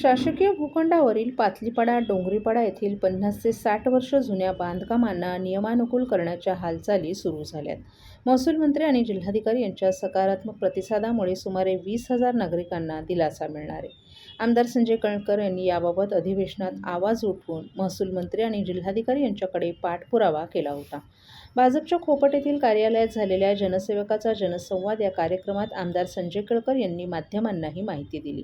शासकीय भूखंडावरील पातलीपाडा, डोंगरीपाडा येथील 50 ते 60 वर्ष जुन्या बांधकामांना नियमानुकूल करण्याच्या हालचाली सुरू झाल्यात. महसूल मंत्री आणि जिल्हाधिकारी यांच्या सकारात्मक प्रतिसादामुळे सुमारे 20,000 नागरिकांना दिलासा मिळणार आहे. आमदार संजय कळकर यांनी याबाबत अधिवेशनात आवाज उठवून महसूल मंत्री आणि जिल्हाधिकारी यांच्याकडे पाठपुरावा केला होता. भाजपच्या खोपट येथील कार्यालयात झालेल्या जनसेवकाचा जनसंवाद या कार्यक्रमात आमदार संजय कळकर यांनी माध्यमांना ही माहिती दिली.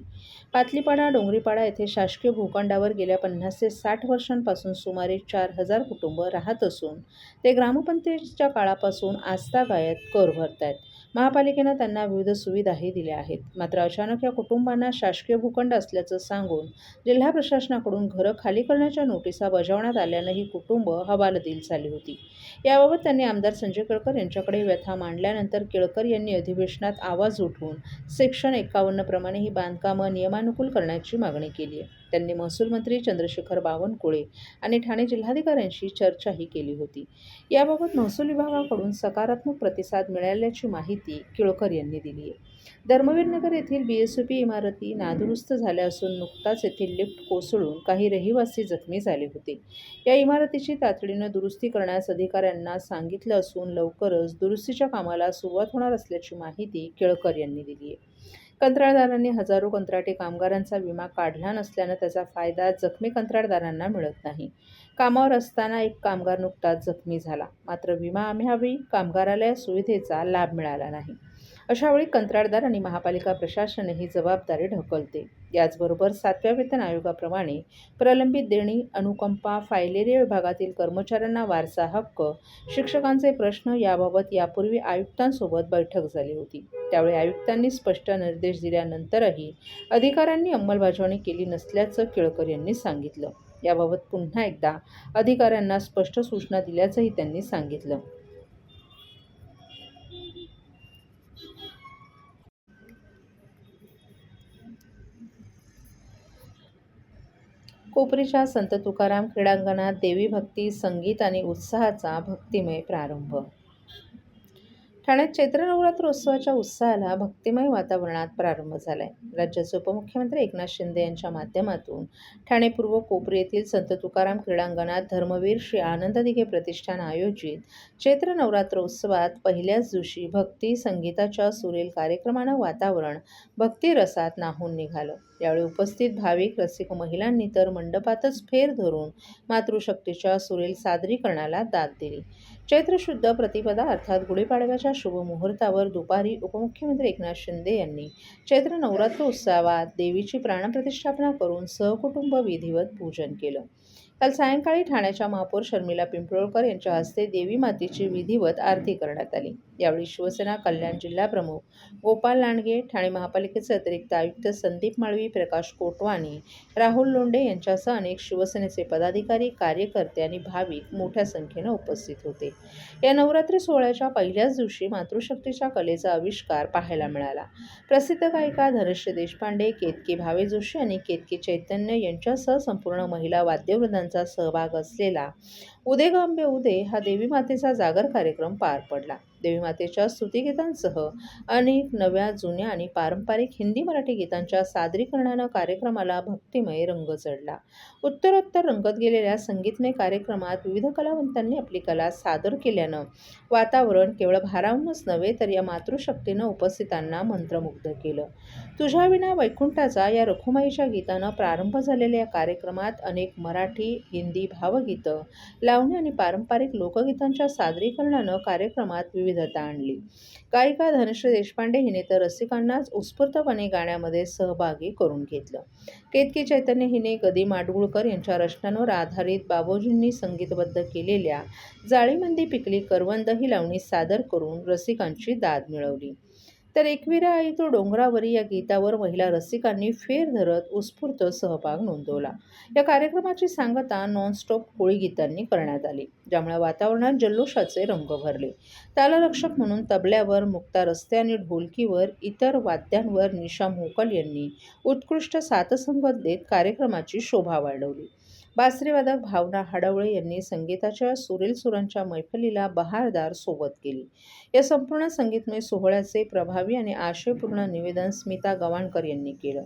पातलीपाडा, डोंगरीपाडा येथे शासकीय भूखंडावर गेल्या 50 ते 60 वर्षांपासून सुमारे 4,000 कुटुंब राहत असून ते ग्रामपंचायतीच्या काळापासून आजतागायत कर भरतायत. महापालिकेनं त्यांना विविध सुविधाही दिल्या आहेत. मात्र अचानक या कुटुंबांना शासकीय भूखंड असल्याचं सांगून जिल्हा प्रशासनाकडून घरं खाली करण्याच्या नोटिसा बजावण्यात आल्यानं ही कुटुंब हवालदिल झाली होती. याबाबत त्यांनी आमदार संजय कळकर यांच्याकडे व्यथा मांडल्यानंतर केळकर यांनी अधिवेशनात आवाज उठवून सेक्शन 51 प्रमाणे ही बांधकामं नियमानुकूल करण्याची मागणी केली आहे. त्यांनी महसूल मंत्री चंद्रशेखर बावनकुळे आणि ठाणे जिल्हाधिकाऱ्यांशी चर्चाही केली होती. याबाबत महसूल विभागाकडून सकारात्मक प्रतिसाद मिळाल्याची माहिती केळकर यांनी दिली आहे. धर्मवीरनगर येथील BSOP इमारती नादुरुस्त झाल्या असून नुकताच येथील लिफ्ट कोसळून काही रहिवासी जखमी झाले होते. या इमारतीची तातडीनं दुरुस्ती करण्यास अधिकाऱ्यांना सांगितलं असून लवकरच दुरुस्तीच्या कामाला सुरुवात होणार असल्याची माहिती केळकर यांनी दिली आहे. कंत्राटदारांनी हजारो कंत्राटी कामगारांचा विमा काढला नसल्यानं त्याचा फायदा जखमी कंत्राटदारांना मिळत नाही. कामावर असताना एक कामगार नुकताच जखमी झाला, मात्र विमा अभावी कामगाराला या सुविधेचा लाभ मिळाला नाही. अशावेळी कंत्राटदार आणि महापालिका प्रशासन ही जबाबदारी ढकलते. याचबरोबर 7व्या वेतन आयोगाप्रमाणे प्रलंबित देणी, अनुकंपा, फायलेरिया विभागातील कर्मचाऱ्यांना वारसा हक्क, शिक्षकांचे प्रश्न याबाबत यापूर्वी आयुक्तांसोबत बैठक झाली होती. त्यावेळी आयुक्तांनी स्पष्ट निर्देश दिल्यानंतरही अधिकाऱ्यांनी अंमलबजावणी केली नसल्याचं केळकर यांनी सांगितलं. याबाबत पुन्हा एकदा अधिकाऱ्यांना स्पष्ट सूचना दिल्याचंही त्यांनी सांगितलं. कोपरीच्या संत तुकाराम क्रीडांगणात देवी भक्ती, संगीत आणि उत्साहाचा भक्तिमय प्रारंभ. ठाण्यात चैत्र नवरात्रोत्सवाच्या उत्साहाला भक्तिमय वातावरणात प्रारंभ झालाय. राज्याचे उपमुख्यमंत्री एकनाथ शिंदे यांच्या माध्यमातून ठाणे पूर्व कोपरी येथील संत तुकाराम क्रीडांगणात धर्मवीर श्री आनंद दिघे प्रतिष्ठान आयोजित चैत्र नवरात्रोत्सवात पहिल्याच दिवशी भक्ती संगीताच्या सुरेल कार्यक्रमानं वातावरण भक्तिरसात न्हाऊन निघालं. यावेळी उपस्थित भाविक रसिक महिलांनी तर मंडपातच फेर धरून मातृशक्तीच्या सुरेल सादरीकरणाला दाद दिली. चैत्र शुद्ध प्रतिपदा अर्थात गुढीपाडव्याच्या शुभ मुहूर्तावर दुपारी उपमुख्यमंत्री एकनाथ शिंदे यांनी चैत्र नवरात्रोत्सवात देवीची प्राणप्रतिष्ठापना करून सहकुटुंब विधिवत पूजन केलं. काल सायंकाळी ठाण्याच्या महापौर शर्मिला पिंपळकर यांच्या हस्ते देवी मातेची विधिवत आरती करण्यात आली. यावेळी शिवसेना कल्याण जिल्हाप्रमुख गोपाल लांडगे, ठाणे महापालिकेचे अतिरिक्त आयुक्त संदीप माळवी, प्रकाश कोटवानी, राहुल लोंढे यांच्यासह अनेक शिवसेनेचे पदाधिकारी, कार्यकर्ते आणि भाविक मोठ्या संख्येनं उपस्थित होते. या नवरात्री सोहळ्याच्या पहिल्याच दिवशी मातृशक्तीच्या कलेचा आविष्कार पाहायला मिळाला. प्रसिद्ध गायिका धनश्री देशपांडे, केतकी भावे जोशी आणि केतकी चैतन्य यांच्यासह संपूर्ण महिला वाद्यवृंदांचा सहभाग असलेला उदे ग अंबे उदे हा देवी मातेचा जागर कार्यक्रम पार पडला. देवी मातेच्या स्तुतिगीतांसह अनेक नव्या, जुन्या आणि पारंपरिक हिंदी मराठी गीतांच्या सादरीकरणानं कार्यक्रमाला भक्तिमय रंग चढला. उत्तरोत्तर रंगत गेलेल्या संगीतमय कार्यक्रमात विविध कलावंतांनी आपली कला सादर केल्यानं वातावरण केवळ भारावूनच नव्हे तर या मातृशक्तीनं उपस्थितांना मंत्रमुग्ध केलं. तुझ्या विना वैकुंठाचा या रखुमाईच्या गीतानं प्रारंभ झालेल्या या कार्यक्रमात अनेक मराठी, हिंदी भावगीतं, लावणी आणि पारंपरिक लोकगीतांच्या सादरीकरणानं कार्यक्रमात विविधता आणली. गायिका धनश्री देशपांडे हिने तर रसिकांनाच उत्स्फूर्तपणे गाण्यामध्ये सहभागी करून घेतलं. केतकी चैतन्य हिने गदी माडगुळकर यांच्या रचनांवर आधारित बाबूजींनी संगीतबद्ध केलेल्या जाळीमंदी पिकली करवंद ही लावणी सादर करून रसिकांची दाद मिळवली. तर एकविरा आई तो डोंगरावरी या गीतावर महिला रसिकांनी फेर धरत उत्स्फूर्त सहभाग नोंदवला. या कार्यक्रमाची सांगता नॉनस्टॉप कोळी गीतांनी करण्यात आली, ज्यामुळे वातावरणात जल्लोषाचे रंग भरले. तालरक्षक म्हणून तबल्यावर मुक्ता रस्ते आणि ढोलकीवर इतर वाद्यांवर निशा मोकल यांनी उत्कृष्ट साथसंगत देत कार्यक्रमाची शोभा वाढवली. बासरीवादक भावना हडवळे यांनी संगीताच्या सुरेल सुरांच्या मैफलीला बहारदार सोबत केली. या संपूर्ण संगीतमय सोहळ्याचे प्रभावी आणि आशयपूर्ण निवेदन स्मिता गवाणकर यांनी केलं.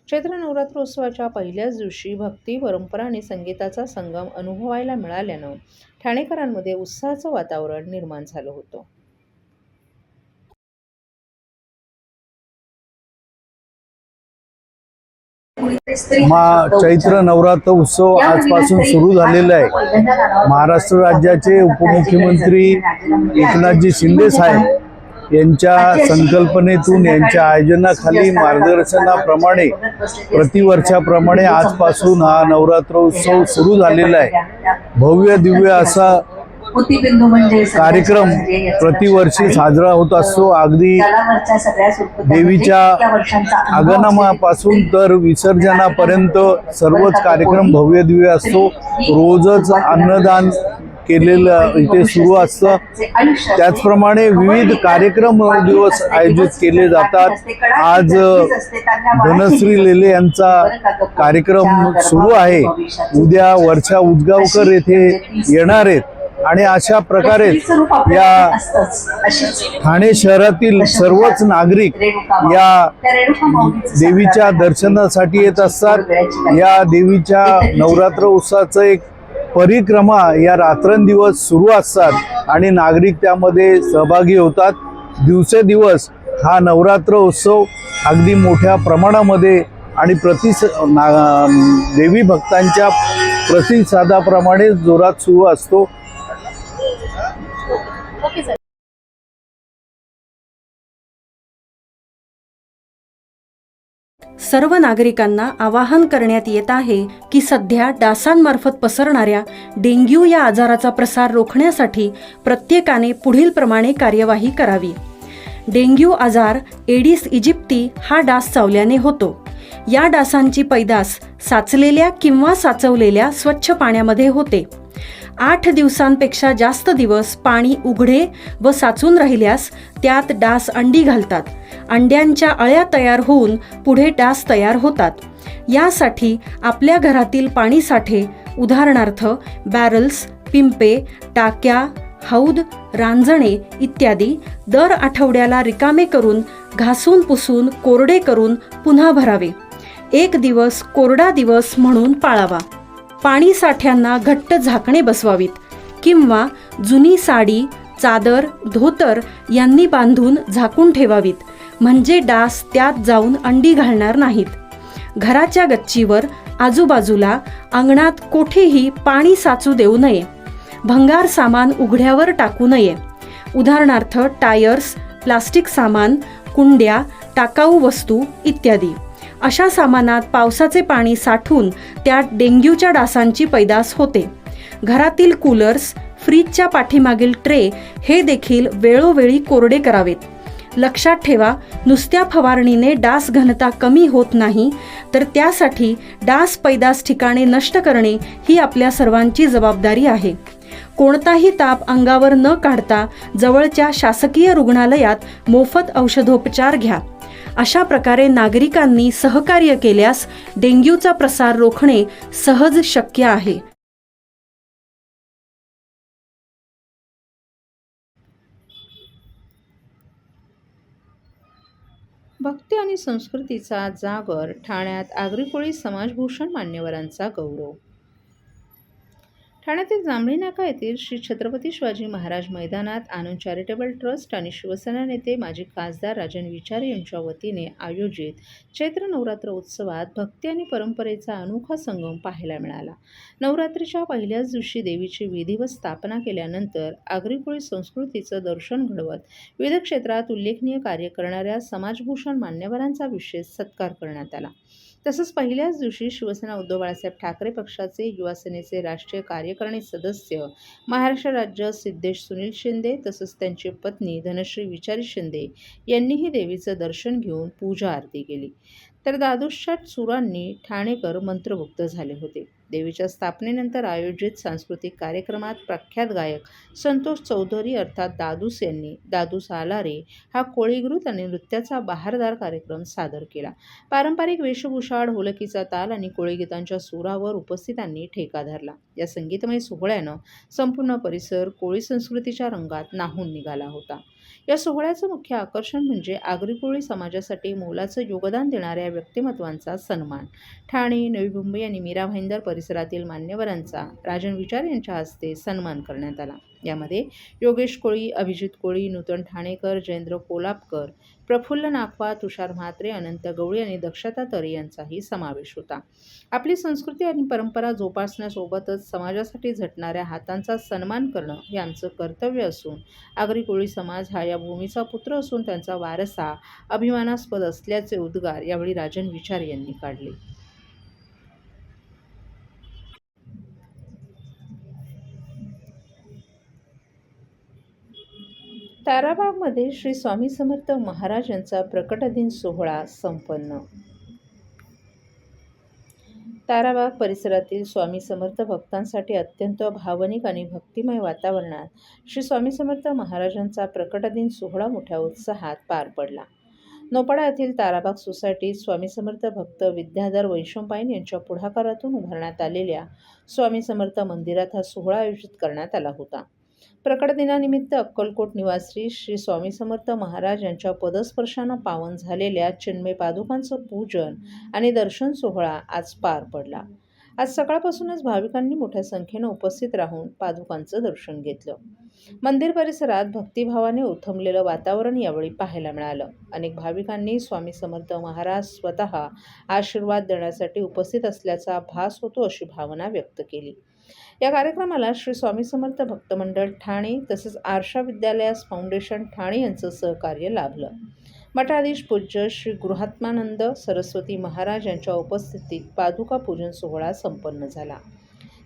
चैत्र नवरात्रोत्सवाच्या पहिल्याच दिवशी भक्ती, परंपरा आणि संगीताचा संगम अनुभवायला मिळाल्यानं ठाणेकरांमध्ये उत्साहाचं वातावरण निर्माण झालं होतं. चैत्र नवरात्र उत्सव आजपासून सुरू झालेला आहे. महाराष्ट्र राज्याचे उपमुख्यमंत्री एकनाथजी शिंदे साहेब यांच्या संकल्पनेतून, यांच्या आयोजनाखाली, मार्गदर्शनाप्रमाणे प्रतिवर्षाप्रमाणे आजपासून हा नवरात्र उत्सव सुरू झालेला आहे. भव्य दिव्य असा कार्यक्रम प्रतिवर्षी साजरा होत असतो. अगदी देवीच्या आगमनापासून तर विसर्जनापर्यंत सर्वच कार्यक्रम भव्य दिव्य असतो. रोजच अन्नदान केलेलं इथे सुरू असतं. त्याचप्रमाणे विविध कार्यक्रम दिवस आयोजित केले जातात. आज धनश्री लेले यांचा कार्यक्रम सुरू आहे. उद्या वर्षा उजगावकर येथे येणार आहेत आणि अशा प्रकारे या ठाणे शहरातील सर्वच नागरिक या देवीच्या दर्शनासाठी येत असतात. या देवीच्या नवरात्र उत्सवाचं एक परिक्रमा या रात्रंदिवस सुरू असतात आणि नागरिक त्यामध्ये सहभागी होतात. दिवसेदिवस हा नवरात्र उत्सव अगदी मोठ्या प्रमाणामध्ये आणि देवी भक्तांच्या प्रतिसादाप्रमाणे जोरात सुरू असतो. सर्व नागरिकांना आवाहन करण्यात येत आहे की सध्या डासांमार्फत पसरणाऱ्या डेंग्यू या आजाराचा प्रसार रोखण्यासाठी प्रत्येकाने पुढील प्रमाणे कार्यवाही करावी. डेंग्यू आजार एडिस इजिप्ती हा डास चावल्याने होतो. या डासांची पैदास साचलेल्या किंवा साचवलेल्या स्वच्छ पाण्यामध्ये होते. 8 दिवसांपेक्षा जास्त दिवस पाणी उघडे व साचून राहिल्यास त्यात डास अंडी घालतात. अंड्यांच्या अळ्या तयार होऊन पुढे डास तयार होतात. यासाठी आपल्या घरातील पाणी साठे, उदाहरणार्थ बॅरल्स, पिंपे, टाक्या, हौद, रांजणे इत्यादी दर आठवड्याला रिकामे करून घासून पुसून कोरडे करून पुन्हा भरावे. 1 दिवस कोरडा दिवस म्हणून पाळावा. पाणी साठ्यांना घट्ट झाकणे बसवावीत किंवा जुनी साडी, चादर, धोतर यांनी बांधून झाकून ठेवावीत, म्हणजे डास त्यात जाऊन अंडी घालणार नाहीत. घराच्या गच्चीवर, आजूबाजूला, अंगणात कोठेही पाणी साचू देऊ नये. भंगार सामान उघड्यावर टाकू नये. उदाहरणार्थ टायर्स, प्लास्टिक सामान, कुंड्या, टाकाऊ वस्तू इत्यादी. अशा सामानात पावसाचे पाणी साठून त्यात डेंग्यूच्या डासांची पैदास होते. घरातील कूलर्स, फ्रीजच्या पाठीमागील ट्रे हे देखील वेळोवेळी कोरडे करावेत. लक्षात ठेवा, नुसत्या फवारणीने डास घनता कमी होत नाही, तर त्यासाठी डास पैदास ठिकाणे नष्ट करणे ही आपल्या सर्वांची जबाबदारी आहे. कोणताही ताप अंगावर न काढता जवळच्या शासकीय रुग्णालयात मोफत औषधोपचार घ्या. अशा प्रकारे नागरिकांनी सहकार्य केल्यास डेंग्यूचा प्रसार रोखणे सहज शक्य आहे. भक्ती आणि संस्कृतीचा जागर, ठाण्यात आगरी समाजभूषण मान्यवरांचा गौरव. ठाण्यातील जांभळी नाका येथील श्री छत्रपती शिवाजी महाराज मैदानात आनंद चॅरिटेबल ट्रस्ट आणि शिवसेना नेते माजी खासदार राजन विचारे यांच्या वतीने आयोजित चैत्र नवरात्र उत्सवात भक्ती आणि परंपरेचा अनोखा संगम पाहायला मिळाला. नवरात्रीच्या पहिल्याच दिवशी देवीची विधिवत स्थापना केल्यानंतर आगरी संस्कृतीचं दर्शन घडवत विविध क्षेत्रात उल्लेखनीय कार्य करणाऱ्या समाजभूषण मान्यवरांचा विशेष सत्कार करण्यात आला. तसंच पहिल्याच दिवशी शिवसेना उद्धव बाळासाहेब ठाकरे पक्षाचे युवा सेनेचे राष्ट्रीय कार्यकारिणी सदस्य महाराष्ट्र राज्य सिद्धेश सुनील शिंदे तसंच त्यांची पत्नी धनश्री विचारी शिंदे यांनीही देवीचं दर्शन घेऊन पूजा आरती केली. तर दादूशच्या सुरांनी ठाणेकर मंत्रमुग्ध झाले होते. देवीच्या स्थापनेनंतर आयोजित सांस्कृतिक कार्यक्रमात प्रख्यात गायक संतोष चौधरी अर्थात दादूस यांनी दादूस आलारे हा कोळीगीत आणि नृत्याचा बहारदार कार्यक्रम सादर केला. पारंपरिक वेशभूषा, ढोलकीचा ताल आणि कोळीगीतांच्या सुरावर उपस्थितांनी ठेका धरला. या संगीतमय सोहळ्यानं संपूर्ण परिसर कोळी संस्कृतीच्या रंगात न्हाऊन निघाला होता. या सोहळ्याचं मुख्य आकर्षण म्हणजे आगरी कोळी समाजासाठी मोलाचं योगदान देणाऱ्या व्यक्तिमत्वांचा सन्मान. ठाणे, नवी मुंबई आणि मीरा भाईंदर परिसरातील मान्यवरांचा राजन विचार यांच्या हस्ते सन्मान करण्यात आला. यामध्ये योगेश कोळी, अभिजित कोळी, नूतन ठाणेकर, जयेंद्र कोल्हापकर, प्रफुल्ल नाखवा, तुषार म्हात्रे, अनंत गवळी आणि दक्षता तरे यांचाही समावेश होता. आपली संस्कृती आणि परंपरा जोपासण्यासोबतच समाजासाठी झटणाऱ्या हातांचा सन्मान करणं हे आमचं कर्तव्य असून आगरी कोळी समाज हा या भूमीचा पुत्र असून त्यांचा वारसा अभिमानास्पद असल्याचे उद्गार यावेळी राजन विचार यांनी काढले. ताराबागमध्ये श्री स्वामी समर्थ महाराज यांचा प्रकटदिन सोहळा संपन्न. ताराबाग परिसरातील स्वामी समर्थ भक्तांसाठी अत्यंत भावनिक आणि भक्तिमय वातावरणात श्री स्वामी समर्थ महाराजांचा प्रकटदिन सोहळा मोठ्या उत्साहात पार पडला. नोपाडा येथील ताराबाग सोसायटीत स्वामी समर्थ भक्त विद्याधर वैशंपायन यांच्या पुढाकारातून उभारण्यात आलेल्या स्वामी समर्थ मंदिरात हा सोहळा आयोजित करण्यात आला होता. प्रकट दिनानिमित्त अक्कलकोट निवासी श्री स्वामी समर्थ महाराज यांच्या पदस्पर्शानं पावन झालेल्या चिन्मय पादुकांचं पूजन आणि दर्शन सोहळा आज पार पडला. आज सकाळपासूनच भाविकांनी मोठ्या संख्येनं उपस्थित राहून पादुकांचं दर्शन घेतलं. मंदिर परिसरात भक्तिभावाने ओथंबलेलं वातावरण यावेळी पाहायला मिळालं. अनेक भाविकांनी स्वामी समर्थ महाराज स्वतः आशीर्वाद देण्यासाठी उपस्थित असल्याचा भास होतो अशी भावना व्यक्त केली. या कार्यक्रमाला श्री स्वामी समर्थ भक्त मंडळ ठाणे तसेच आरशा विद्यालयास फाउंडेशन ठाणे यांचं सहकार्य लाभलं. मठाधीश पूज्य श्री गृहात्मानंद सरस्वती महाराज यांच्या उपस्थितीत पादुका पूजन सोहळा संपन्न झाला.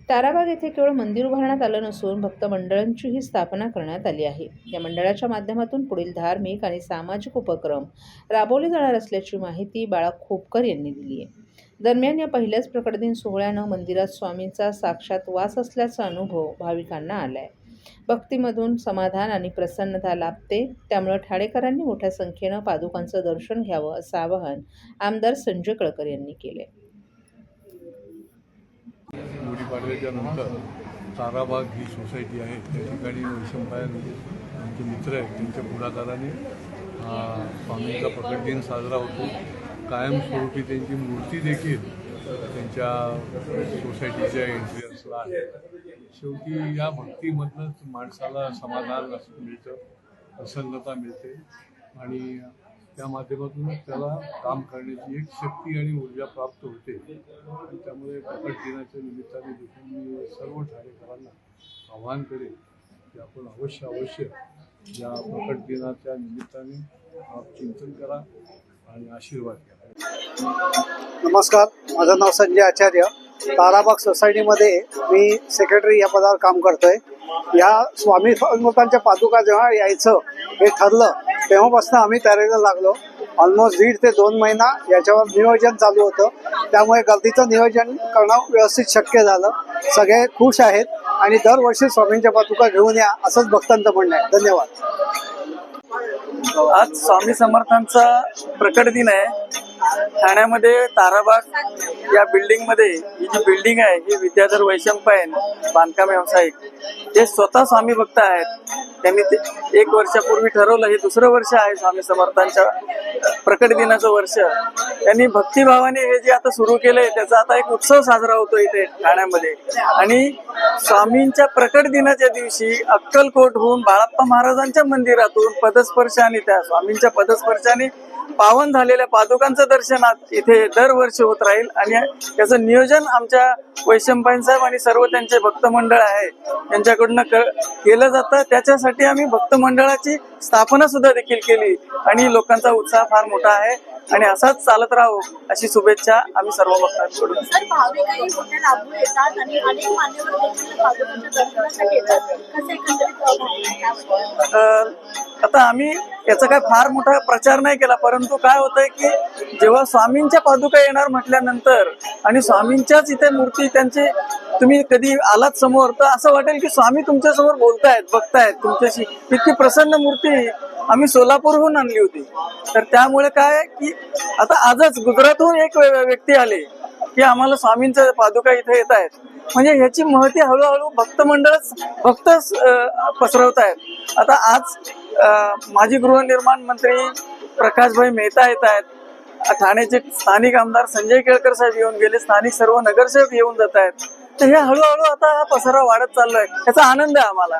ताराबाग येथे केवळ मंदिर उभारण्यात आलं नसून भक्त मंडळांचीही स्थापना करण्यात आली आहे. या मंडळाच्या माध्यमातून पुढील धार्मिक आणि सामाजिक उपक्रम राबवले जाणार असल्याची माहिती बाळा खोपकर यांनी दिली आहे. दरम्यान या पहिल्याच प्रकटदिन सोहळ्यानं मंदिरात स्वामींचा साक्षात वास असल्याचा अनुभव भाविकांना आलाय. भक्तीमधून समाधान आणि प्रसन्नता लाभते. त्यामुळे ठाणेकरांनी मोठ्या संख्येनं पादुकांचं दर्शन घ्यावं असं आवाहन आमदार संजय कळकर यांनी केले. गुढीपाडव्याच्या नंतर ताराबाग ही सोसायटी आहे त्या ठिकाणी वैशंपायन आमचे मित्र आहेत त्यांच्या पुढाकाराने स्वामींचा प्रकट दिन साजरा होतो. कायमस्वरूपी त्यांची मूर्ती देखील त्यांच्या सोसायटीच्या एंट्रन्सला आहे. शेवटी या भक्तीमधनंच माणसाला समाधान मिळतं, प्रसन्नता मिळते आणि त्या माध्यमातूनच त्याला काम करण्याची एक शक्ती आणि ऊर्जा प्राप्त होते. आणि त्यामुळे प्रकट दिनाच्या निमित्ताने देखील मी सर्व ठाणेकरांना आवाहन करेन की आपण अवश्य या प्रकट दिनाच्या निमित्ताने चिंतन करा आणि आशीर्वाद घ्या. नमस्कार, माझं नाव संजय आचार्य. ताराबाग सोसायटीमध्ये मी सेक्रेटरी या पदावर काम करतोय. या स्वामी समर्थांच्या पादुका जेव्हा यायचं हे ठरलं तेव्हापासून आम्ही तयारीला लागलो. ऑलमोस्ट 1.5 ते 2 महिना याच्यावर नियोजन चालू होतं. त्यामुळे गर्दीचं नियोजन करणं व्यवस्थित शक्य झालं. सगळे खुश आहेत आणि दरवर्षी स्वामींच्या पादुका घेऊन या असंच भक्तांचं म्हणणं आहे. धन्यवाद. आज स्वामी समर्थांचा प्रकट दिन आहे. ठाण्यामध्ये ताराबाग या बिल्डिंगमध्ये ही जी बिल्डिंग आहे ही विद्याधर वैशंपायन बांधकाम व्यावसायिक हे स्वतः स्वामी भक्त आहेत. त्यांनी 1 वर्षापूर्वी ठरवलं, हे 2रं वर्ष आहे स्वामी समर्थांच्या प्रकट दिनाचं वर्ष. त्यांनी भक्तिभावाने हे जे आता सुरू केलंय त्याचा आता एक उत्सव साजरा होतो इथे ठाण्यामध्ये. आणि स्वामींच्या प्रकट दिनाच्या दिवशी अक्कलकोटहून बाळाप्पा महाराजांच्या मंदिरातून पदस्पर्शाने त्या स्वामींच्या पदस्पर्शाने पावन झालेल्या पादुकांचं दर्शनात इथे दरवर्षी होत राहील. आणि त्याचं नियोजन आमच्या वैशंपायन साहेब आणि सर्व त्यांचे भक्त मंडळ आहे यांच्याकडून केलं जातं. त्याच्यासाठी आम्ही भक्त मंडळाची स्थापना सुद्धा देखील केली आणि लोकांचा उत्साह फार मोठा आहे आणि असाच चालत राहू अशी शुभेच्छा आम्ही सर्व भक्तांकडून. आता आम्ही याचा काय फार मोठा प्रचार नाही केला, परंतु काय होतंय की जेव्हा स्वामींच्या पादुका येणार म्हटल्यानंतर आणि स्वामींच्याच इथे मूर्ती त्यांची तुम्ही कधी आलात समोर तर असं वाटेल की स्वामी तुमच्या समोर बोलतायत, बघतायत तुमच्याशी. इतकी प्रसन्न मूर्ती आम्ही सोलापूरहून आणली होती. तर त्यामुळे काय की आता आजच गुजरातहून एक व्यक्ती आले की आम्हाला स्वामींच्या पादुका इथे येत आहेत. म्हणजे ह्याची महती हळूहळू भक्त मंडळच पसरवत आहेत. आता आज माजी गृहनिर्माण मंत्री प्रकाशभाई मेहता येत आहेत, ठाण्याचे स्थानिक आमदार संजय केळकर साहेब येऊन गेले, स्थानिक सर्व नगरसेवक येऊन जात आहेत. तर हे हळूहळू आता हा पसारा वाढत चाललोय, याचा आनंद आहे आम्हाला.